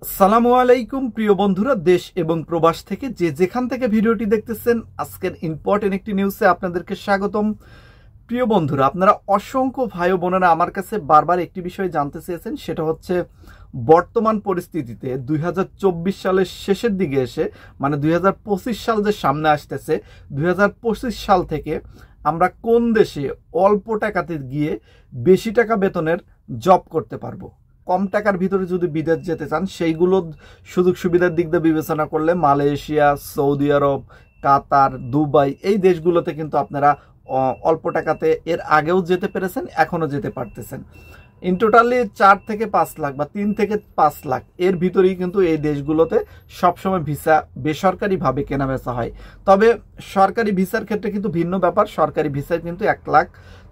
আসসালামু আলাইকুম প্রিয় বন্ধুরা, দেশ এবং প্রবাস থেকে যে যেখান থেকে ভিডিওটি দেখতেছেন, আজকের ইম্পর্টেন্ট একটি নিউজে আপনাদেরকে স্বাগতম। প্রিয় বন্ধুরা, আপনারা অসংখ্য ভাই ও বোনেরা আমার কাছে বারবার একটি বিষয় জানতে চেয়েছেন, সেটা হচ্ছে বর্তমান পরিস্থিতিতে 2024 সালের শেষের দিকে এসে মানে 2025 সাল যে সামনে আসতেছে, 2025 সাল থেকে আমরা কোন দেশে অল্প টাকাতে গিয়ে বেশি টাকা বেতনের জব করতে পারবো। কম টাকার ভিতরে যদি বিদেশ যেতে চান, সেইগুলো সুযোগ সুবিধার দিক দিয়ে বিবেচনা করলে মালয়েশিয়া, সৌদি আরব, কাতার, দুবাই এই দেশগুলোতে কিন্তু আপনারা অল্প টাকাতে এর আগেও যেতে পেরেছেন, এখনও যেতে পারতেছেন। ইন টোটালি 4 থেকে 5 লাখ বা 3 থেকে 5 লাখ এর ভিতরেই কিন্তু এই দেশগুলোতে সবসময় ভিসা বেসরকারিভাবে কেনা বেচা হয়। তবে সরকারি ভিসার ক্ষেত্রে কিন্তু ভিন্ন ব্যাপার। সরকারি ভিসায় কিন্তু 1 লাখ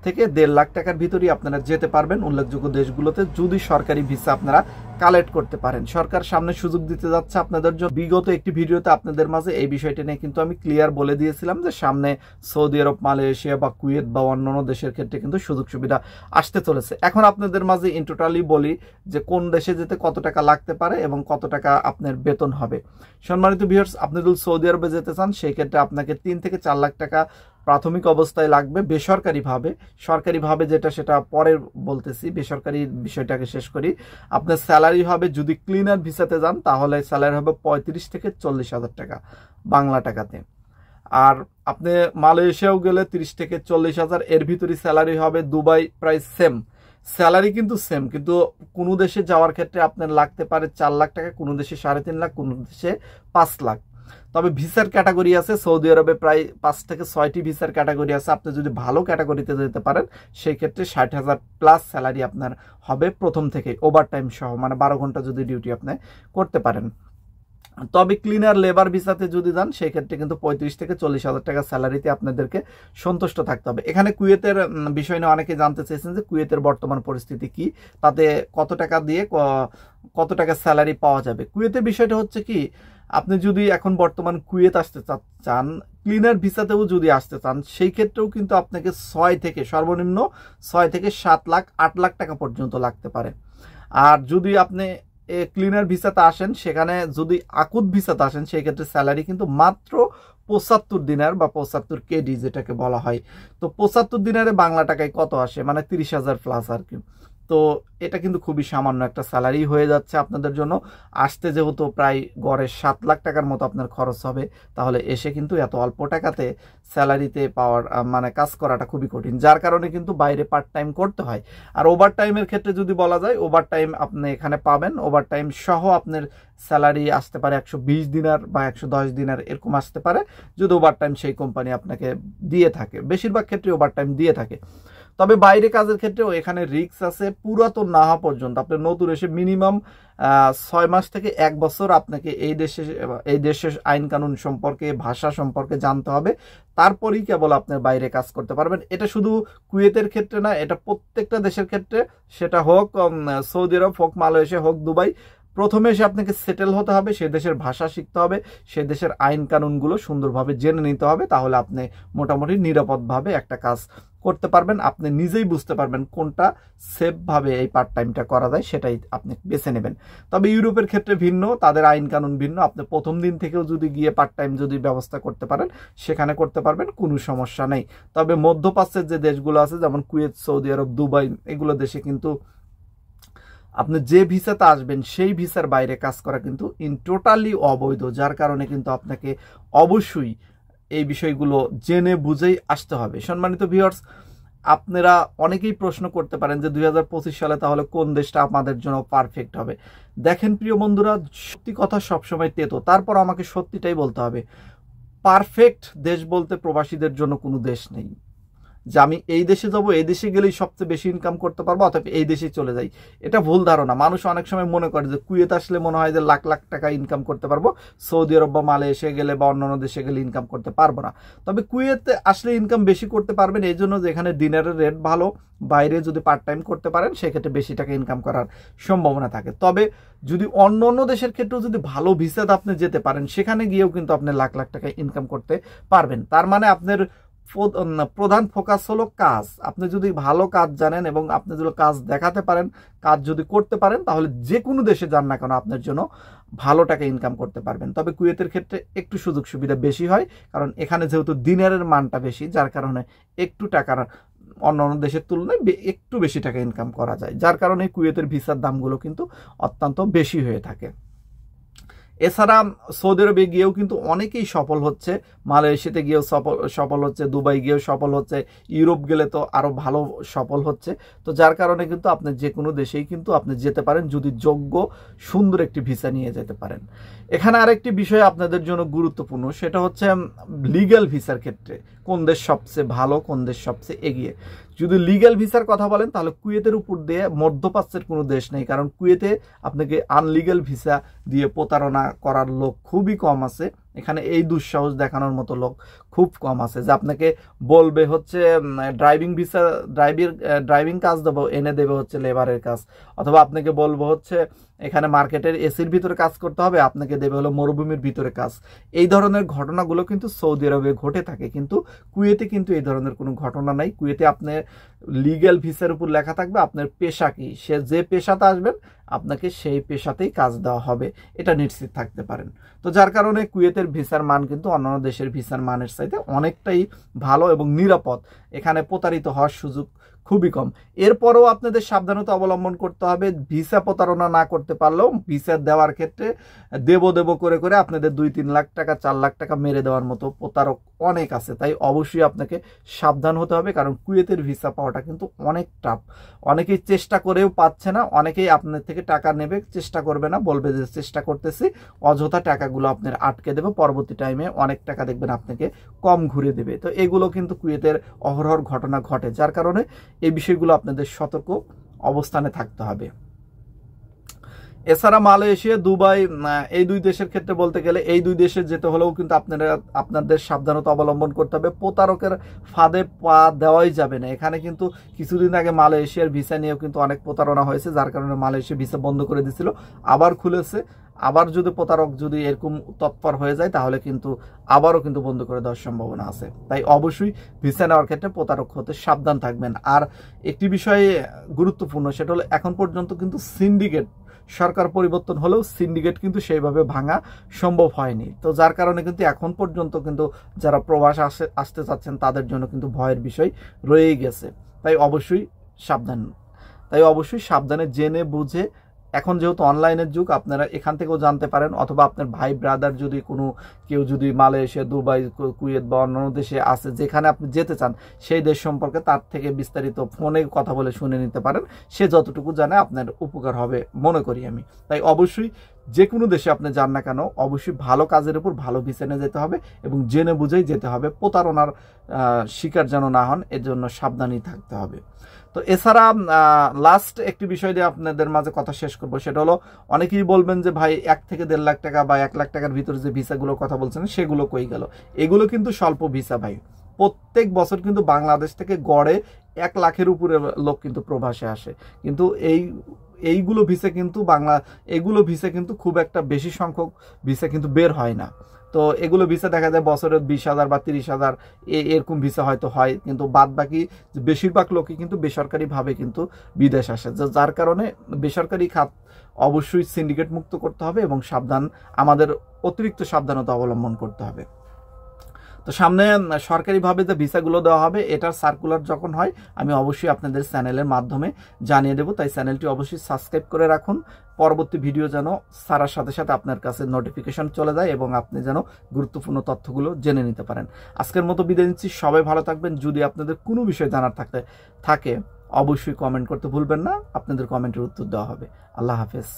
থেকে 1.5 লাখ টাকার ভিতরেই আপনারা যেতে পারবেন উল্লেখযোগ্য দেশগুলোতে, যদি সরকারি ভিসা আপনারা কালেক্ট করতে পারেন। সরকার সামনে সুযোগ দিতে যাচ্ছে আপনাদের জন্য। বিগত একটি ভিডিওতে আপনাদের মাঝে এই বিষয়টি নিয়ে কিন্তু আমি ক্লিয়ার বলে দিয়েছিলাম যে সামনে সৌদি আরব, মালয়েশিয়া বা কুয়েত বা অন্যান্য দেশের ক্ষেত্রে কিন্তু সুযোগ সুবিধা আসতে চলেছে। এখন আপনাদের মাঝে ইন টোটালি বলি যে কোন দেশে যেতে কত টাকা লাগতে পারে এবং কত টাকা আপনার বেতন হবে। সম্মানিত ভিউয়ার্স, আপনি যদি সৌদি আরবে যেতে চান, সেই ক্ষেত্রে আপনাকে 3 থেকে 4 লাখ টাকা প্রাথমিক অবস্থায় লাগবে বেসরকারিভাবে। সরকারিভাবে যেটা সেটা পরে বলতেছি, বেসরকারি বিষয়টাকে শেষ করি। আপনার স্যালারি হবে, যদি ক্লিনার ভিসাতে যান তাহলে স্যালারি হবে 35 থেকে 40 হাজার টাকা বাংলা টাকাতে। আর আপনি মালয়েশিয়াও গেলে 30 থেকে 40 হাজার এর ভিতরে স্যালারি হবে। দুবাই প্রায় সেম স্যালারি, কিন্তু সেম, কিন্তু কোনো দেশে যাওয়ার ক্ষেত্রে আপনার লাগতে পারে 4 লাখ টাকা, কোনো দেশে 3.5 লাখ, কোনো দেশে 5 লাখ। তবে ভিসার ক্যাটাগরি আছে, সৌদি আরবে প্রায় 5 থেকে 6টি ভিসার ক্যাটাগরি আছে। আপনি যদি ভালো ক্যাটাগরিতে যেতে পারেন সেই ক্ষেত্রে 60,000 প্লাস স্যালারি আপনার হবে প্রথম থেকে, ওভারটাইম সহ, মানে 12 ঘন্টা যদি ডিউটি আপনি করতে পারেন। তবে ক্লিনার লেবার ভিসাতে যদি যান সেই ক্ষেত্রে কিন্তু 35 থেকে 40 হাজার টাকা স্যালারিতে আপনাদেরকে সন্তুষ্ট থাকতে হবে। এখানে কুয়েতের বিষয় নিয়ে অনেকে জানতে চেয়েছেন যে কুয়েতের বর্তমান পরিস্থিতি কি, তাতে কত টাকা দিয়ে কত টাকা স্যালারি পাওয়া যাবে। কুয়েতের বিষয়টা হচ্ছে কি, আপনি যদি এখন বর্তমান কুয়েত আসতে চান, ক্লিনার ভিসাতেও যদি আসতে চান, সেই ক্ষেত্রেও কিন্তু আপনাকে 6 থেকে সর্বনিম্ন 6 থেকে 7 লাখ 8 লাখ টাকা পর্যন্ত লাগতে পারে। আর যদি আপনি ক্লিনার ভিসাতে আসেন, সেখানে যদি আকুত ভিসাতে আসেন, সেই ক্ষেত্রে স্যালারি কিন্তু মাত্র 75 দিনার বা 75 কেডি যেটাকে বলা হয়। তো 75 দিনারে বাংলা টাকায় কত আসে, মানে 30,000 প্লাস আর কি। তো এটা কিন্তু খুবই সামান্য একটা স্যালারি হয়ে যাচ্ছে আপনাদের জন্য। আসতে যেহেতু প্রায় গড়ে 7 লাখ টাকার মতো আপনার খরচ হবে, তাহলে এসে কিন্তু এত অল্প টাকাতে স্যালারিতে পাওয়ার মানে কাজ করাটা খুবই কঠিন, যার কারণে কিন্তু বাইরে পার্ট টাইম করতে হয়। আর ওভার টাইমের ক্ষেত্রে যদি বলা যায়, ওভার টাইম আপনি এখানে পাবেন, ওভার টাইম সহ আপনার স্যালারি আসতে পারে 120 দিনার বা 110 দিনার এরকম আসতে পারে, যদি ওভার টাইম সেই কোম্পানি আপনাকে দিয়ে থাকে। বেশিরভাগ ক্ষেত্রে ওভার টাইম দিয়ে থাকে। তবে বাইরে কাজের ক্ষেত্রেও এখানে রিস্ক আছে। পুরাতন না হওয়া পর্যন্ত, আপনি নতুন এসে মিনিমাম 6 মাস থেকে 1 বছর আপনাকে এই দেশের আইন কানুন সম্পর্কে, ভাষা সম্পর্কে জানতে হবে, তারপরেই কেবল আপনার বাইরে কাজ করতে পারবেন। এটা শুধু কুয়েতের ক্ষেত্রে না, এটা প্রত্যেকটা দেশের ক্ষেত্রে, সেটা হোক সৌদি আরব, হোক মালয়েশিয়া, হোক দুবাই। প্রথমে এসে আপনাকে সেটেল হতে হবে, সে দেশের ভাষা শিখতে হবে, সে দেশের আইন কানুনগুলো সুন্দরভাবে জেনে নিতে হবে, তাহলে আপনি মোটামুটি নিরাপদভাবে একটা কাজ করতে পারবেন। আপনি নিজেই বুঝতে পারবেন কোনটা সেফভাবে এই পার্ট টাইমটা করা যায়, সেটাই আপনি বেছে নেবেন। তবে ইউরোপের ক্ষেত্রে ভিন্ন, তাদের আইন কানুন ভিন্ন। আপনি প্রথম দিন থেকেও যদি গিয়ে পার্ট টাইম যদি ব্যবস্থা করতে পারেন, সেখানে করতে পারবেন, কোনো সমস্যা নেই। তবে মধ্যপ্রাচ্যের যে দেশগুলো আছে, যেমন কুয়েত, সৌদি আরব, দুবাই, এগুলো দেশে কিন্তু আপনি যে ভিসাতে আসবেন সেই ভিসার বাইরে কাজ করা কিন্তু ইন টোটালি অবৈধ, যার কারণে কিন্তু আপনাকে অবশ্যই এই বিষয়গুলো জেনে বুঝেই আসতে হবে। সম্মানিত ভিউয়ার্স, আপনারা অনেকেই প্রশ্ন করতে পারেন যে 2025 সালে তাহলে কোন দেশটা আমাদের জন্য পারফেক্ট হবে। দেখেন প্রিয় বন্ধুরা, সত্যি কথা সবসময় তেতো, তারপর আমাকে সত্যিটাই বলতে হবে। পারফেক্ট দেশ বলতে প্রবাসীদের জন্য কোনো দেশ নেই যে আমি এই দেশে যাবো, এই দেশে গেলেই সবচেয়ে বেশি ইনকাম করতে পারবো, অথবা এই দেশে চলে যাই। এটা ভুল ধারণা। মানুষ অনেক সময় মনে করে যে কুয়েত আসলে মনে হয় যে লাখ লাখ টাকা ইনকাম করতে পারবো, সৌদি আরব বা মালয়েশিয়া গেলে বা অন্যান্য দেশে গেলে ইনকাম করতে পারবো না। তবে কুয়েতে আসলে ইনকাম বেশি করতে পারবেন, এই জন্য যে এখানে দিনারের রেট ভালো, বাইরে যদি পার্ট টাইম করতে পারেন সেক্ষেত্রে বেশি টাকা ইনকাম করার সম্ভাবনা থাকে। তবে যদি অন্য দেশের ক্ষেত্রেও যদি ভালো ভিসাতে আপনি যেতে পারেন, সেখানে গিয়েও কিন্তু আপনি লাখ লাখ টাকা ইনকাম করতে পারবেন। তার মানে আপনার প্রধান ফোকাস হলো কাজ। আপনি যদি ভালো কাজ জানেন এবং আপনি যদি কাজ দেখাতে পারেন, কাজ যদি করতে পারেন, তাহলে যে কোনো দেশে যান না কেন আপনার জন্য ভালো টাকা ইনকাম করতে পারবেন। তবে কুয়েতের ক্ষেত্রে একটু সুযোগ সুবিধা বেশি হয়, কারণ এখানে যেহেতু দিনারের মানটা বেশি, যার কারণে একটু টাকার অন্যান্য দেশের তুলনায় একটু বেশি টাকা ইনকাম করা যায়, যার কারণে কুয়েতের ভিসার দামগুলো কিন্তু অত্যন্ত বেশি হয়ে থাকে। এছাড়া সৌদি আরবে গিয়েও কিন্তু অনেকেই সফল হচ্ছে, মালয়েশিয়াতে গিয়েও সফল হচ্ছে, দুবাই গিয়েও সফল হচ্ছে, ইউরোপ গেলে তো আরও ভালো সফল হচ্ছে। তো যার কারণে কিন্তু আপনি যে কোনো দেশেই কিন্তু আপনি যেতে পারেন যদি যোগ্য সুন্দর একটি ভিসা নিয়ে যেতে পারেন। এখানে আরেকটি বিষয় আপনাদের জন্য গুরুত্বপূর্ণ, সেটা হচ্ছে লিগ্যাল ভিসার ক্ষেত্রে কোন দেশ সবচেয়ে ভালো, কোন দেশ সবচেয়ে এগিয়ে। যদি লিগ্যাল ভিসার কথা বলেন তাহলে কুয়েতের উপর দিয়ে মধ্যপ্রাচ্যের কোনো দেশ নেই, কারণ কুয়েতে আপনাকে আনলিগ্যাল ভিসা দিয়ে প্রতারণা করার লোক খুবই কম আছে। এখানে এই দুঃসাহস দেখানোর মতো লোক খুব কম আছে যে আপনাকে বলবে হচ্ছে ড্রাইভিং ভিসা, ড্রাইভিং কাজ দেবো, এনে দেবে হচ্ছে লেবারের কাজ, অথবা আপনাকে বলবো হচ্ছে এখানে মার্কেটের এসির ভিতরে কাজ করতে হবে, আপনাকে দেবে হলো মরুভূমির ভিতরে কাজ। এই ধরনের ঘটনাগুলো কিন্তু সৌদি আরবে ঘটে থাকে, কিন্তু কুয়েতে কিন্তু এই ধরনের কোনো ঘটনা নাই। কুয়েতে আপনার লিগ্যাল ভিসার উপর লেখা থাকবে আপনার পেশা কি, সে যে পেশাতে আসবেন আপনাকে সেই পেশাতেই কাজ দেওয়া হবে, এটা নিশ্চিত থাকতে পারেন। তো যার কারণে কুয়েতের ভিসার মান কিন্তু অন্যান্য দেশের ভিসার মানের চাইতে অনেকটাই ভালো এবং নিরাপদ। এখানে প্রতারিত হওয়ার সুযোগ খুবই কম। এরপরেও আপনাদের সাবধানতা অবলম্বন করতে হবে। ভিসা প্রতারণা না করতে পারলেও ভিসা দেওয়ার ক্ষেত্রে দেব করে করে আপনাদের 2-3 লাখ টাকা 4 লাখ টাকা মেরে দেওয়ার মতো প্রতারক অনেক আছে। তাই অবশ্যই আপনাকে সাবধান হতে হবে, কারণ কুয়েতের ভিসা পাওয়াটা কিন্তু অনেক টাফ। অনেকেই চেষ্টা করেও পাচ্ছে না, অনেকেই আপনার থেকে টাকা নেবে, চেষ্টা করবে না, বলবে যে চেষ্টা করতেছি, অযথা টাকাগুলো আপনার আটকে দেবে, পরবর্তী টাইমে অনেক টাকা দেখবেন আপনাকে কম ঘুরে দেবে। তো এগুলো কিন্তু কুয়েতের অহরহ ঘটনা ঘটে, যার কারণে এই বিষয়গুলো আপনাদের সতর্ক অবস্থানে থাকতে হবে। এছাড়া মালয়েশিয়া, দুবাই, এই দুই দেশের ক্ষেত্রে বলতে গেলে এই দুই দেশে যেতে হলেও কিন্তু আপনাদের সাবধানতা অবলম্বন করতে হবে। প্রতারকের ফাঁদে পা দেওয়াই যাবে না। এখানে কিন্তু কিছুদিন আগে মালয়েশিয়ার ভিসা নিয়েও কিন্তু অনেক প্রতারণা হয়েছে, যার কারণে মালয়েশিয়া ভিসা বন্ধ করে দিয়েছিল, আবার খুলেছে। আবার যদি প্রতারক যদি এরকম তৎপর হয়ে যায় তাহলে কিন্তু আবারও কিন্তু বন্ধ করে দেওয়ার সম্ভাবনা আছে। তাই অবশ্যই ভিসা নেওয়ার ক্ষেত্রে প্রতারক হতে সাবধান থাকবেন। আর একটি বিষয়ে গুরুত্বপূর্ণ, সেটা হলো এখন পর্যন্ত কিন্তু সিন্ডিকেট, সরকার পরিবর্তন হলেও সিন্ডিকেট কিন্তু সেইভাবে ভাঙা সম্ভব হয়নি। তো যার কারণে কিন্তু এখন পর্যন্ত কিন্তু যারা প্রবাস আসতে চাচ্ছেন তাদের জন্য কিন্তু ভয়ের বিষয় রয়েই গেছে। তাই অবশ্যই সাবধানে জেনে বুঝে, এখন যেহেতু অনলাইনের যুগ, আপনারা এখান থেকেও জানতে পারেন, অথবা আপনার ভাই ব্রাদার যদি কেউ যদি মালয়েশিয়া, দুবাই, কুয়েত বা অন্যান্য দেশে আছে যেখানে আপনি যেতে চান, সেই দেশ সম্পর্কে তার থেকে বিস্তারিত ফোনে কথা বলে শুনে নিতে পারেন। সে যতটুকু জানে আপনার উপকার হবে মনে করি আমি। তাই অবশ্যই যে কোনো দেশে আপনি যান না কেন অবশ্যই ভালো কাজের উপর ভালো ভিসা নিয়ে যেতে হবে এবং জেনে বুঝেই যেতে হবে, প্রতারণার শিকার যেন না হন, এর জন্য সাবধানী থাকতে হবে। তো এছাড়া লাস্ট একটি বিষয় দিয়ে আপনাদের মাঝে কথা শেষ করবো, সেটা হলো অনেকেই বলবেন যে ভাই 1 থেকে 1.5 লাখ টাকা বা 1 লাখ টাকার ভিতরে যে ভিসাগুলোর কথা বলছেন সেগুলো কই গেল? এগুলো কিন্তু স্বল্প ভিসা ভাই। প্রত্যেক বছর কিন্তু বাংলাদেশ থেকে গড়ে 1 লাখের উপরে লোক কিন্তু প্রবাসে আসে, কিন্তু এইগুলো ভিসা কিন্তু খুব একটা বেশি সংখ্যক ভিসা কিন্তু বের হয় না। তো এগুলো ভিসা দেখা যায় বছরে 20,000 বা 30,000 এরকম ভিসা হয়তো হয়, কিন্তু বাদ বাকি বেশিরভাগ লোকই কিন্তু বেসরকারিভাবে কিন্তু বিদেশ আসে, যার কারণে বেসরকারি খাত অবশ্যই সিন্ডিকেট মুক্ত করতে হবে এবং আমাদের অতিরিক্ত সাবধানতা অবলম্বন করতে হবে। তো সামনে সরকারিভাবে যে ভিসাগুলো দেওয়া হবে এটার সার্কুলার যখন হয় আমি অবশ্যই আপনাদের চ্যানেলের মাধ্যমে জানিয়ে দেব। তাই চ্যানেলটি অবশ্যই সাবস্ক্রাইব করে রাখুন, পরবর্তী ভিডিও যেন ছাড়ার সাথে সাথে আপনার কাছে নোটিফিকেশন চলে যায় এবং আপনি যেন গুরুত্বপূর্ণ তথ্যগুলো জেনে নিতে পারেন। আজকের মতো বিদায় নিচ্ছি, সবাই ভালো থাকবেন। যদি আপনাদের কোনো বিষয় জানার থাকে অবশ্যই কমেন্ট করতে ভুলবেন না, আপনাদের কমেন্টের উত্তর দেওয়া হবে। আল্লাহ হাফেজ।